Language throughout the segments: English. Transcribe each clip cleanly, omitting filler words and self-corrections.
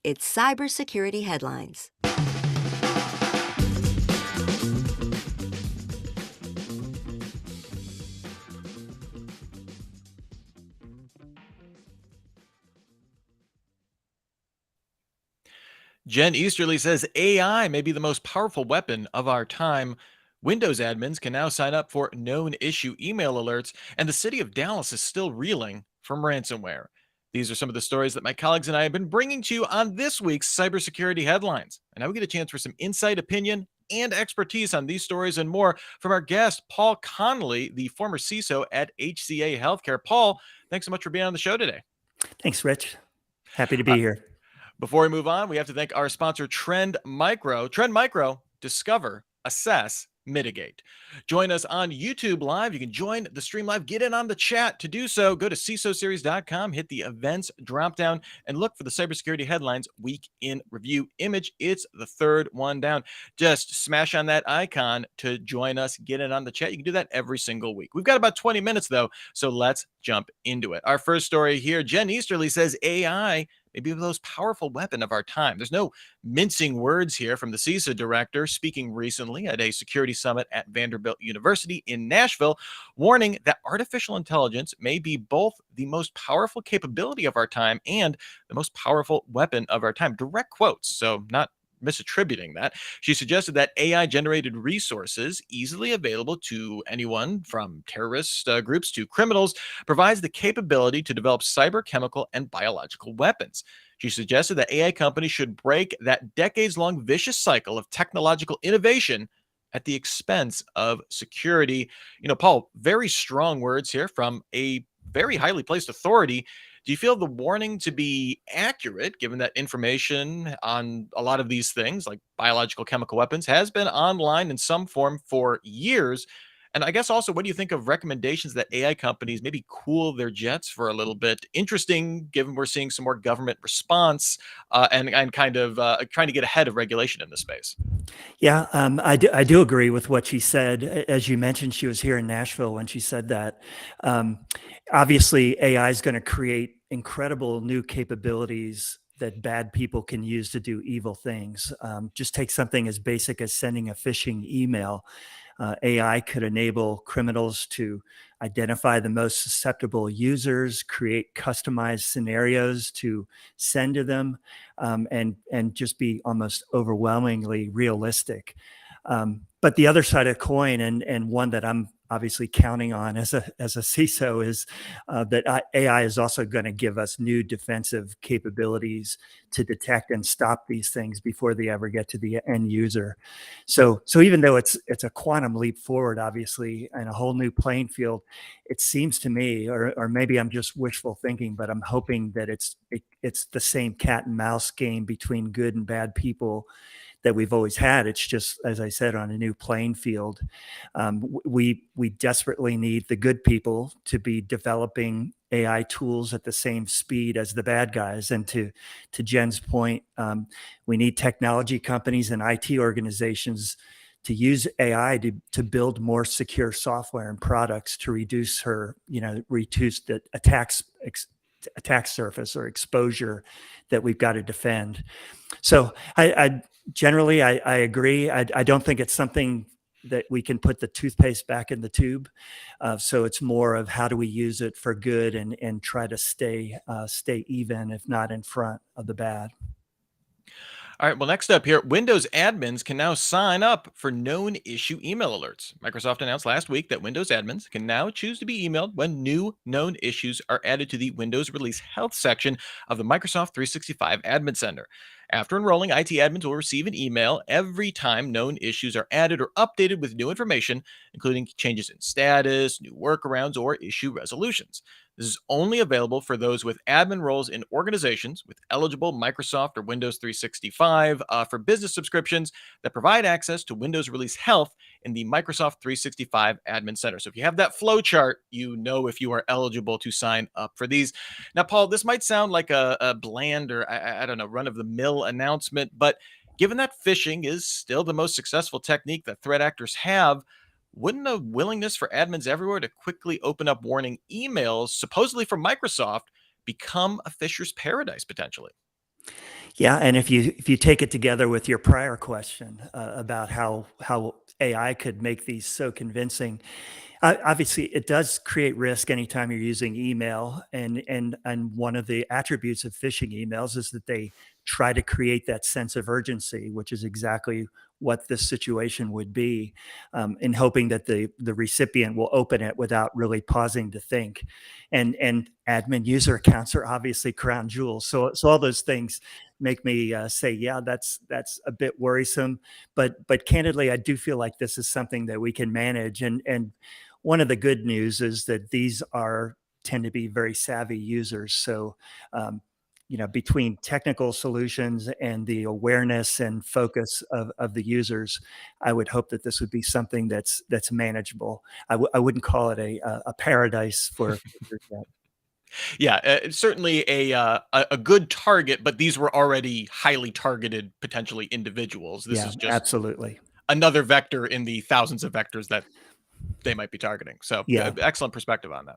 It's cybersecurity headlines. Jen Easterly says AI may be the most powerful weapon of our time. Windows admins can now sign up for known issue email alerts, and the city of Dallas is still reeling from ransomware. These are some of the stories that my colleagues and I have been bringing to you on this week's cybersecurity headlines. And now we get a chance for some insight, opinion, and expertise on these stories and more from our guest, Paul Connelly, the former CISO at HCA Healthcare. Paul, thanks so much for being on the show today. Thanks, Rich. Happy to Uh, be here. Before we move on, we have to thank our sponsor, Trend Micro. Trend Micro, discover, assess, mitigate. Join us on YouTube Live. You can join the stream live, get in on the chat. To do so, go to CISOseries.com, hit the events dropdown, and look for the cybersecurity headlines week in review image. It's the third one down. Just smash on that icon to join us, get in on the chat. You can do that every single week. We've got about 20 minutes, though, so let's jump into it. Our first story here, Jen Easterly says AI may be the most powerful weapon of our time. There's no mincing words here from the CISO director speaking recently at a security summit at Vanderbilt University in Nashville, warning that artificial intelligence may be both the most powerful capability of our time and the most powerful weapon of our time. Direct quotes, so not misattributing that. She suggested that AI generated resources easily available to anyone from terrorist groups to criminals provides the capability to develop cyber, chemical, and biological weapons. She suggested that AI companies should break that decades-long vicious cycle of technological innovation at the expense of security. You know, Paul, very strong words here from a very highly placed authority. Do you feel the warning to be accurate, given that information on a lot of these things, like biological chemical weapons, has been online in some form for years? And I guess also, what do you think of recommendations that AI companies maybe cool their jets for a little bit? Interesting, given we're seeing some more government response and kind of trying to get ahead of regulation in this space. Yeah, I do agree with what she said. As you mentioned, she was here in Nashville when she said that. Um, Obviously, AI is going to create incredible new capabilities that bad people can use to do evil things. Just take something as basic as sending a phishing email. AI could enable criminals to identify the most susceptible users, create customized scenarios to send to them, and just be almost overwhelmingly realistic. But the other side of the coin, and one that I'm obviously counting on as a CISO, is that AI is also going to give us new defensive capabilities to detect and stop these things before they ever get to the end user. So even though it's a quantum leap forward, obviously, and a whole new playing field, it seems to me, or maybe I'm just wishful thinking, but I'm hoping that it's the same cat and mouse game between good and bad people that we've always had. It's just, as I said, on a new playing field. We desperately need the good people to be developing AI tools at the same speed as the bad guys. And to Jen's point, we need technology companies and IT organizations to use AI to build more secure software and products to reduce the attack surface or exposure that we've got to defend. So I generally agree. I don't think it's something that we can put the toothpaste back in the tube. So it's more of how do we use it for good and try to stay even, if not in front of the bad. All right, well, next up here, Windows admins can now sign up for known issue email alerts. Microsoft announced last week that Windows admins can now choose to be emailed when new known issues are added to the Windows Release Health section of the Microsoft 365 Admin Center. After enrolling, IT admins will receive an email every time known issues are added or updated with new information, including changes in status, new workarounds, or issue resolutions. This is only available for those with admin roles in organizations with eligible Microsoft or Windows 365 for business subscriptions that provide access to Windows Release Health in the Microsoft 365 Admin Center. So if you have that flow chart, you know if you are eligible to sign up for these. Now, Paul, this might sound like a bland or, I don't know, run-of-the-mill announcement, but given that phishing is still the most successful technique that threat actors have, wouldn't a willingness for admins everywhere to quickly open up warning emails, supposedly from Microsoft, become a fisher's paradise potentially? Yeah, and if you take it together with your prior question about how AI could make these so convincing, obviously, it does create risk anytime you're using email, and one of the attributes of phishing emails is that they try to create that sense of urgency, which is exactly what this situation would be, in hoping that the recipient will open it without really pausing to think. And admin user accounts are obviously crown jewels. So all those things make me say, yeah, that's a bit worrisome. But candidly, I do feel like this is something that we can manage. And one of the good news is that these are tend to be very savvy users. So, um, between technical solutions and the awareness and focus of the users, I would hope that this would be something that's manageable. I wouldn't call it a paradise for yet. Yeah, certainly a good target, but these were already highly targeted, potentially individuals. This Yeah, is just absolutely. another vector in the thousands of vectors that they might be targeting. So, Yeah. excellent perspective on that.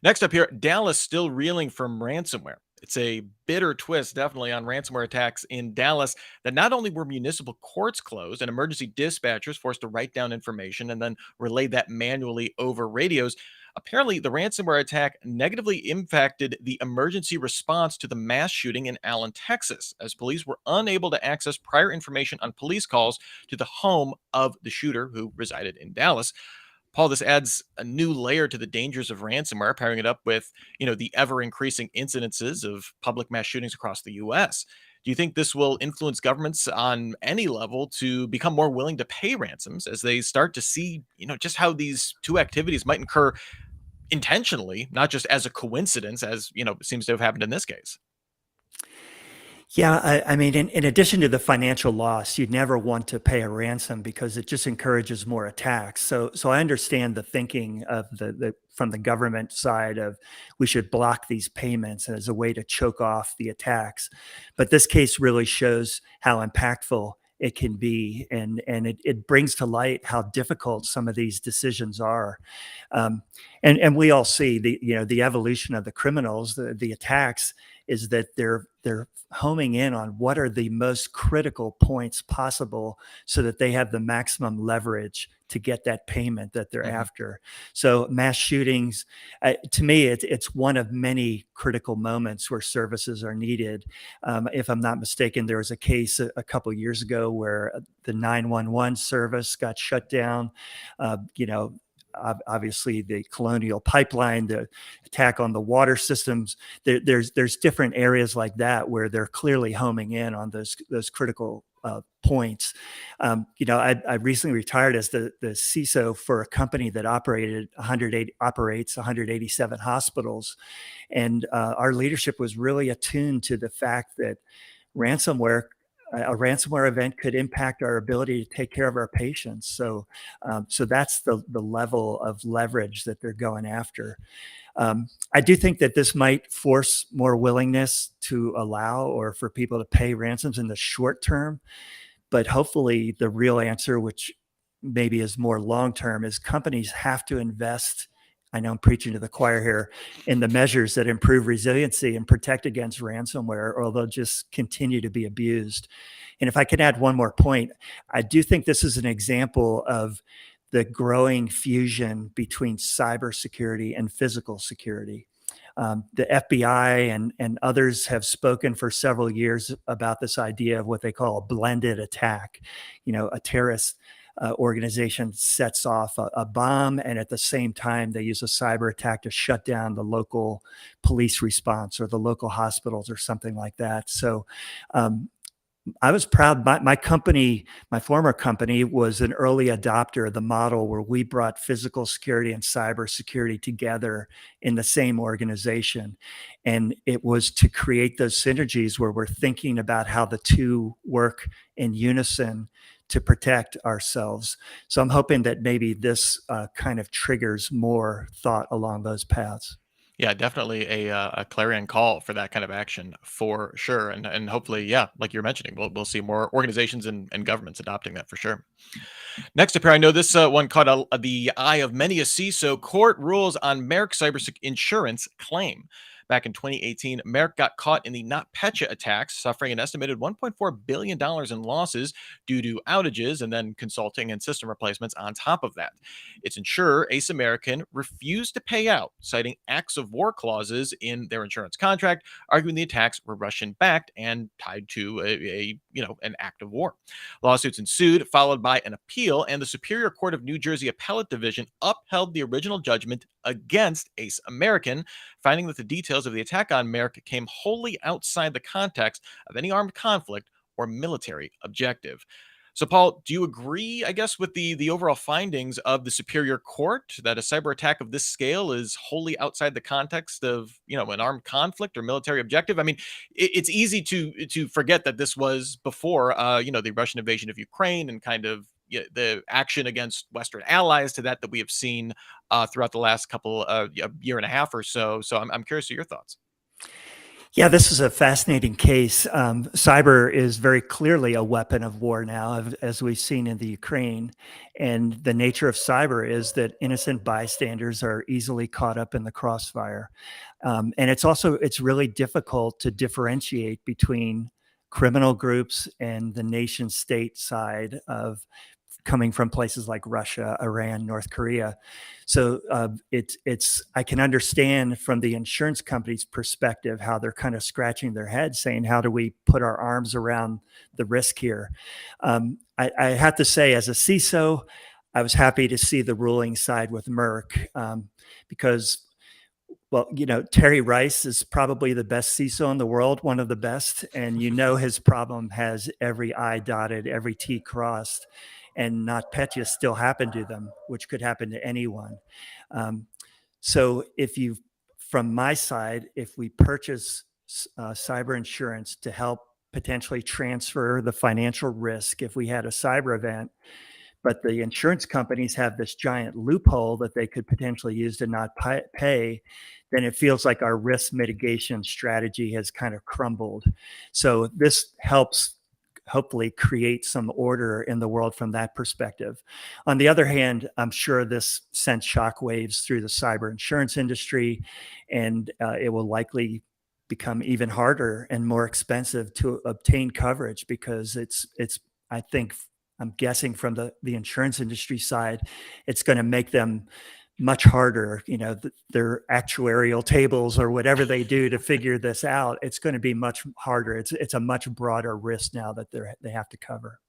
Next up here, Dallas still reeling from ransomware. It's a bitter twist, definitely, on ransomware attacks in Dallas that not only were municipal courts closed and emergency dispatchers forced to write down information and then relay that manually over radios. Apparently, the ransomware attack negatively impacted the emergency response to the mass shooting in Allen, Texas, as police were unable to access prior information on police calls to the home of the shooter who resided in Dallas. Paul, this adds a new layer to the dangers of ransomware, pairing it up with, the ever increasing incidences of public mass shootings across the US. Do you think this will influence governments on any level to become more willing to pay ransoms as they start to see, just how these two activities might occur intentionally, not just as a coincidence, as, seems to have happened in this case? Yeah, I mean, in addition to the financial loss, you'd never want to pay a ransom because it just encourages more attacks. So I understand the thinking of the from the government side of we should block these payments as a way to choke off the attacks. But this case really shows how impactful it can be, and it brings to light how difficult some of these decisions are. Um, and we all see the evolution of the criminals, the attacks is that they're homing in on what are the most critical points possible so that they have the maximum leverage to get that payment that they're Mhm. after. So mass shootings, to me, it's one of many critical moments where services are needed. If I'm not mistaken, there was a case a couple years ago where the 911 service got shut down. Uh, you know, obviously the Colonial Pipeline, the attack on the water systems. There's different areas like that where they're clearly homing in on those critical points. I recently retired as the CISO for a company that operates 187 hospitals, and our leadership was really attuned to the fact that ransomware a ransomware event could impact our ability to take care of our patients. So that's the level of leverage that they're going after. I do think that this might force more willingness to allow or for people to pay ransoms in the short term. But hopefully, the real answer, which maybe is more long term, is companies have to invest. I know I'm preaching to the choir here in the measures that improve resiliency and protect against ransomware, or they'll just continue to be abused. And if I could add one more point, I do think this is an example of the growing fusion between cybersecurity and physical security. The FBI and others have spoken for several years about this idea of what they call a blended attack. A terrorist organization sets off a bomb, and at the same time, they use a cyber attack to shut down the local police response or the local hospitals or something like that. So um, I was proud. My company, my former company, was an early adopter of the model where we brought physical security and cyber security together in the same organization. And it was to create those synergies where we're thinking about how the two work in unison to protect ourselves. So I'm hoping that maybe this kind of triggers more thought along those paths. Yeah, definitely a clarion call for that kind of action for sure, and hopefully, yeah, like you're mentioning, we'll see more organizations and governments adopting that for sure. Next up here, I know this one caught the eye of many a CISO. Court rules on Merck cyber insurance claim. Back in 2018, Merck got caught in the NotPetya attacks, suffering an estimated $1.4 billion in losses due to outages and then consulting and system replacements on top of that. Its insurer, Ace American, refused to pay out, citing acts of war clauses in their insurance contract, arguing the attacks were Russian-backed and tied to an act of war. Lawsuits ensued, followed by an appeal, and the Superior Court of New Jersey Appellate Division upheld the original judgment against Ace American, finding that the details of the attack on Merck came wholly outside the context of any armed conflict or military objective. So, Paul, do you agree, I guess, with the overall findings of the Superior Court that a cyber attack of this scale is wholly outside the context of, an armed conflict or military objective? I mean, it's easy to forget that this was before, the Russian invasion of Ukraine and kind of the action against Western allies to that we have seen throughout the last couple year and a half or so. So, I'm curious to your thoughts. Yeah, this is a fascinating case. Cyber is very clearly a weapon of war now, as we've seen in the Ukraine. And the nature of cyber is that innocent bystanders are easily caught up in the crossfire. And it's really difficult to differentiate between criminal groups and the nation state side of coming from places like Russia, Iran, North Korea. So I can understand from the insurance company's perspective how they're kind of scratching their heads saying, how do we put our arms around the risk here? I have to say, as a CISO, I was happy to see the ruling side with Merck because, well, Terry Rice is probably the best CISO in the world, one of the best. And his problem has every I dotted, every T crossed. And NotPetya still happened to them, which could happen to anyone. So from my side, if we purchase cyber insurance to help potentially transfer the financial risk if we had a cyber event, but the insurance companies have this giant loophole that they could potentially use to not pay, then it feels like our risk mitigation strategy has kind of crumbled. So this helps hopefully create some order in the world from that perspective. On the other hand, I'm sure this sent shockwaves through the cyber insurance industry, and it will likely become even harder and more expensive to obtain coverage because I'm guessing from the insurance industry side, it's going to make them much harder, their actuarial tables or whatever they do to figure this out. It's going to be much harder. It's a much broader risk now that they have to cover.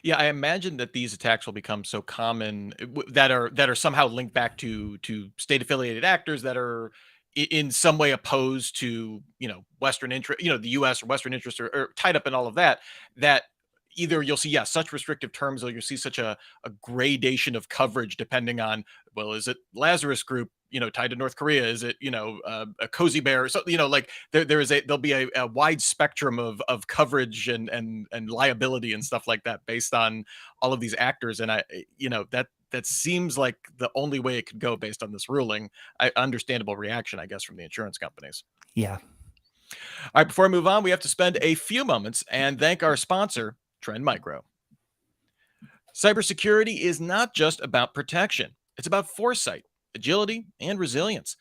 Yeah, I imagine that these attacks will become so common that are somehow linked back to state affiliated actors that are in some way opposed to Western interest, the U.S. or Western interests are tied up in all of that. That either you'll see such restrictive terms, or you'll see such a gradation of coverage depending on, well, is it Lazarus Group tied to North Korea? Is it a Cozy Bear? So there'll be a wide spectrum of coverage and liability and stuff like that based on all of these actors. And that seems like the only way it could go based on this ruling. Understandable reaction, I guess, from the insurance companies. Yeah. All right, before I move on, we have to spend a few moments and thank our sponsor, Trend Micro. Cybersecurity is not just about protection. It's about foresight, agility, and resilience.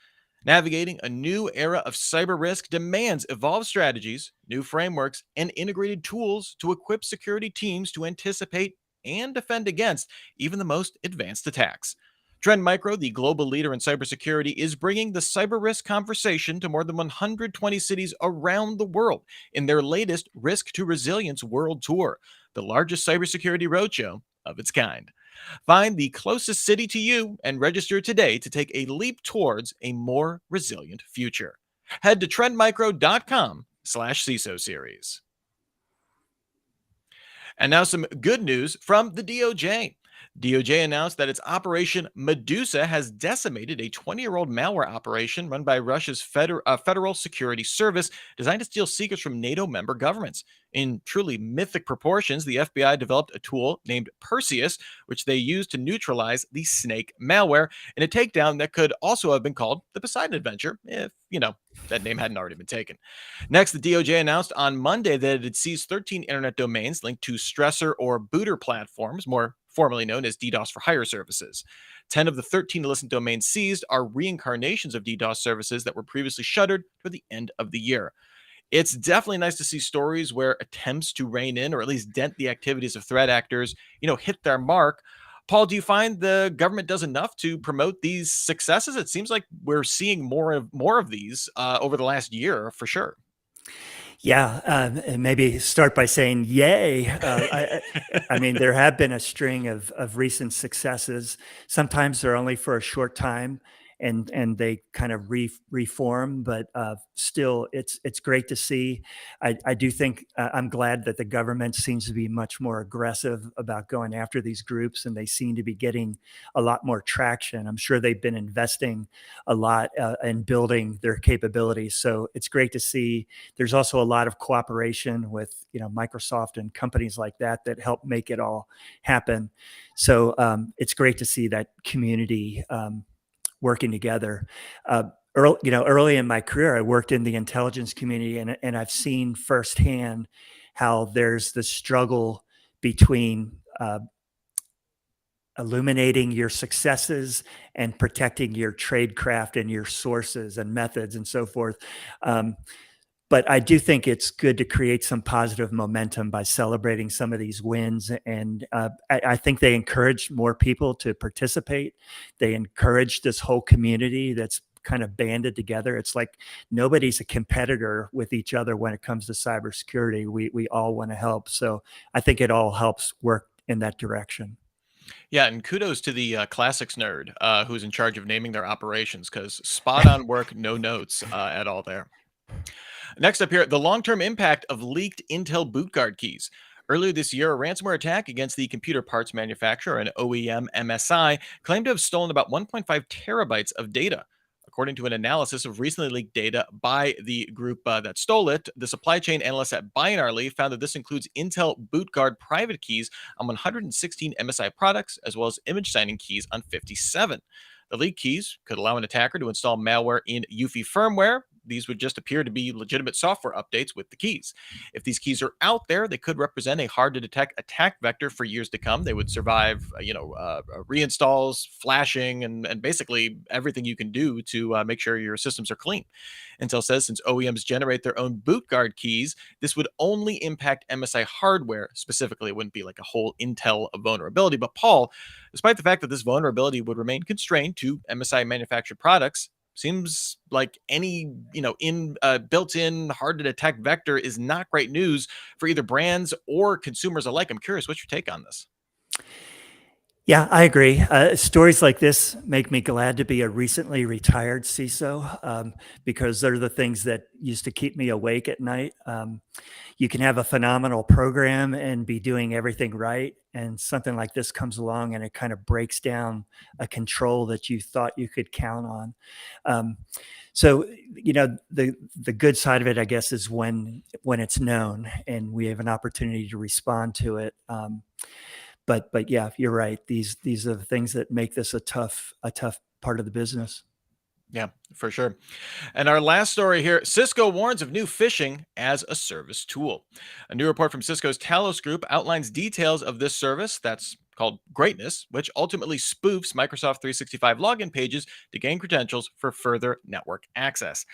Navigating a new era of cyber risk demands evolved strategies, new frameworks, and integrated tools to equip security teams to anticipate and defend against even the most advanced attacks. Trend Micro, the global leader in cybersecurity, is bringing the cyber risk conversation to more than 120 cities around the world in their latest Risk to Resilience World Tour, the largest cybersecurity roadshow of its kind. Find the closest city to you and register today to take a leap towards a more resilient future. Head to trendmicro.com/CISO Series. And now some good news from the DOJ. DOJ announced that its Operation Medusa has decimated a 20-year-old malware operation run by Russia's Federal Security Service designed to steal secrets from NATO member governments. In truly mythic proportions, the FBI developed a tool named Perseus, which they used to neutralize the Snake malware in a takedown that could also have been called the Poseidon Adventure, if, that name hadn't already been taken. Next, the DOJ announced on Monday that it had seized 13 internet domains linked to stressor or booter platforms, more formerly known as DDoS for hire services. 10 of the 13 illicit domains seized are reincarnations of DDoS services that were previously shuttered toward the end of the year. It's definitely nice to see stories where attempts to rein in or at least dent the activities of threat actors, hit their mark. Paul, do you find the government does enough to promote these successes? It seems like we're seeing more of these over the last year for sure. Yeah, and maybe start by saying yay. I mean, there have been a string of recent successes. Sometimes they're only for a short time, and they kind of reform. But still, it's great to see. I do think I'm glad that the government seems to be much more aggressive about going after these groups, and they seem to be getting a lot more traction. I'm sure they've been investing a lot in building their capabilities. So it's great to see. There's also a lot of cooperation with Microsoft and companies like that that help make it all happen. So it's great to see that community working together. Early in my career, I worked in the intelligence community, and I've seen firsthand how there's the struggle between illuminating your successes and protecting your tradecraft and your sources and methods and so forth. But I do think it's good to create some positive momentum by celebrating some of these wins. And I think they encourage more people to participate. They encourage this whole community that's kind of banded together. It's like nobody's a competitor with each other when it comes to cybersecurity. We all want to help. So I think it all helps work in that direction. Yeah, and kudos to the classics nerd who's in charge of naming their operations because spot on work, no notes at all there. Next up here, the long-term impact of leaked Intel bootguard keys. Earlier this year, a ransomware attack against the computer parts manufacturer and OEM MSI claimed to have stolen about 1.5 terabytes of data. According to an analysis of recently leaked data by the group that stole it, the supply chain analysts at Binarly found that this includes Intel bootguard private keys on 116 MSI products, as well as image signing keys on 57. The leaked keys could allow an attacker to install malware in UEFI firmware. These would just appear to be legitimate software updates with the keys. If these keys are out there, they could represent a hard to detect attack vector for years to come. They would survive, reinstalls, flashing, and basically everything you can do to make sure your systems are clean. Intel says since OEMs generate their own bootguard keys, this would only impact MSI hardware. Specifically, it wouldn't be like a whole Intel vulnerability. But Paul, despite the fact that this vulnerability would remain constrained to MSI manufactured products, seems like any built-in hard to detect vector is not great news for either brands or consumers alike. I'm curious, what's your take on this? Yeah, I agree. Stories like this make me glad to be a recently retired CISO, because they're the things that used to keep me awake at night. You can have a phenomenal program and be doing everything right, and something like this comes along and it kind of breaks down a control that you thought you could count on. So, the good side of it, I guess, is when it's known and we have an opportunity to respond to it. But yeah, you're right. These are the things that make this a tough part of the business. Yeah, for sure. And our last story here, Cisco warns of new phishing as a service tool. A new report from Cisco's Talos Group outlines details of this service that's called Greatness, which ultimately spoofs Microsoft 365 login pages to gain credentials for further network access.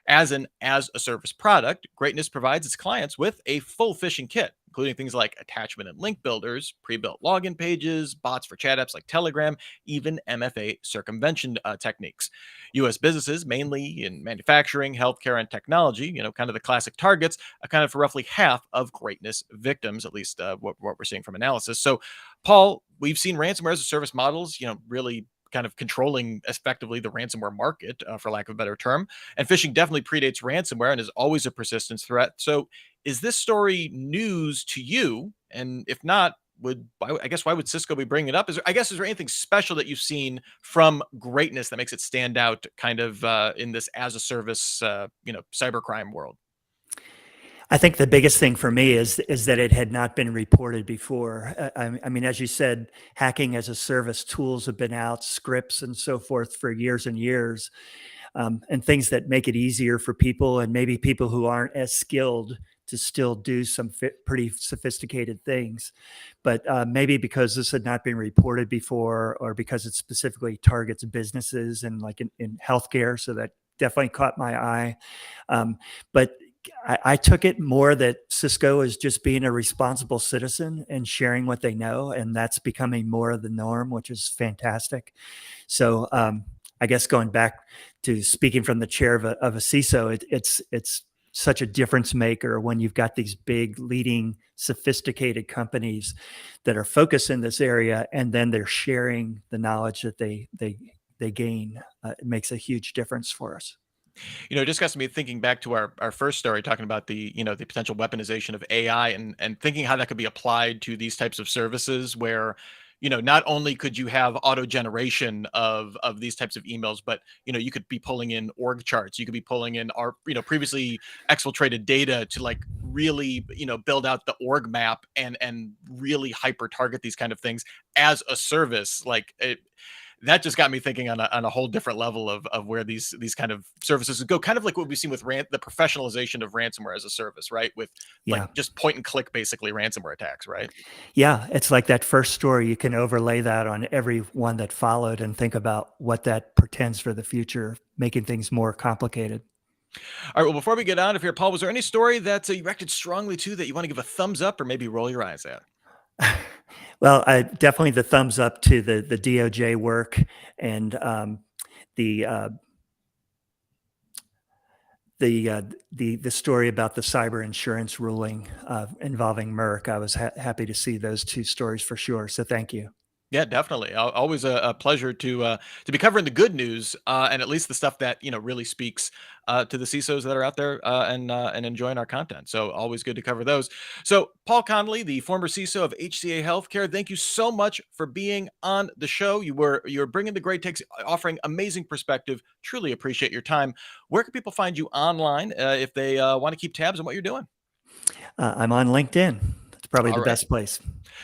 As an as-a-service product, Greatness provides its clients with a full phishing kit, including things like attachment and link builders, pre-built login pages, bots for chat apps like Telegram, even MFA circumvention techniques. U.S. businesses, mainly in manufacturing, healthcare, and technology, kind of the classic targets, accounted for roughly half of Greatness victims, at least what we're seeing from analysis. So, Paul, we've seen ransomware as a service models, really kind of controlling effectively the ransomware market, for lack of a better term. And phishing definitely predates ransomware and is always a persistence threat. So, is this story news to you? And if not, why would Cisco be bringing it up? Is there anything special that you've seen from Greatness that makes it stand out, kind of in this as a service, cybercrime world? I think the biggest thing for me is that it had not been reported before. I mean, as you said, hacking as a service tools have been out, scripts and so forth for years and years, and things that make it easier for people and maybe people who aren't as skilled to still do some pretty sophisticated things. But maybe because this had not been reported before, or because it specifically targets businesses and like in healthcare, so that definitely caught my eye. But I took it more that Cisco is just being a responsible citizen and sharing what they know, and that's becoming more of the norm, which is fantastic. So I guess going back to speaking from the chair of a CISO, it's such a difference maker when you've got these big, leading, sophisticated companies that are focused in this area, and then they're sharing the knowledge that they gain. It makes a huge difference for us. It just got me thinking back to our first story, talking about the potential weaponization of AI, and thinking how that could be applied to these types of services where, not only could you have auto generation of these types of emails, but, you could be pulling in org charts. You could be pulling in our, previously exfiltrated data to like really, build out the org map and really hyper target these kind of things as a service. Like that just got me thinking on a whole different level of where these kind of services go, kind of like what we've seen with the professionalization of ransomware as a service, right? With like Yeah. just point and click, basically ransomware attacks, right? Yeah, it's like that first story. You can overlay that on every one that followed and think about what that portends for the future, making things more complicated. All right. Well, before we get out of here, Paul, was there any story that you reacted strongly to that you want to give a thumbs up or maybe roll your eyes at? Well, definitely the thumbs up to the DOJ work, and the uh, the story about the cyber insurance ruling involving Merck. I was happy to see those two stories for sure. So thank you. Yeah, definitely. Always a pleasure to be covering the good news, and at least the stuff that really speaks to the CISOs that are out there and enjoying our content. So always good to cover those. So Paul Connelly, the former CISO of HCA Healthcare, thank you so much for being on the show. You're bringing the great takes, offering amazing perspective. Truly appreciate your time. Where can people find you online if they want to keep tabs on what you're doing? I'm on LinkedIn. It's probably All the right. best place.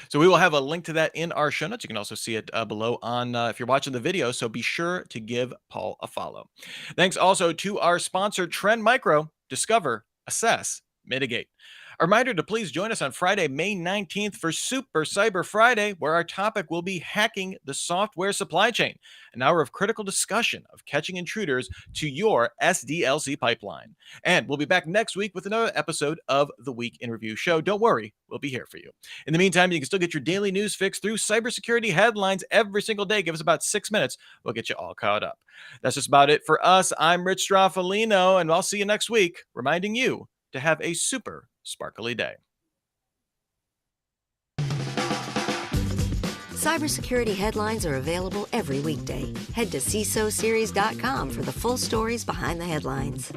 So we will have a link to that in our show notes. You can also see it below on if you're watching the video. So be sure to give Paul a follow. Thanks also to our sponsor, Trend Micro. Discover, assess, mitigate. A reminder to please join us on Friday, May 19th for Super Cyber Friday, where our topic will be hacking the software supply chain, an hour of critical discussion of catching intruders to your SDLC pipeline. And we'll be back next week with another episode of the Week in Review show. Don't worry, we'll be here for you. In the meantime, you can still get your daily news fix through cybersecurity headlines every single day. Give us about 6 minutes. We'll get you all caught up. That's just about it for us. I'm Rich Stroffolino, and I'll see you next week, reminding you to have a super sparkly day. Cybersecurity headlines are available every weekday. Head to CISOSeries.com for the full stories behind the headlines.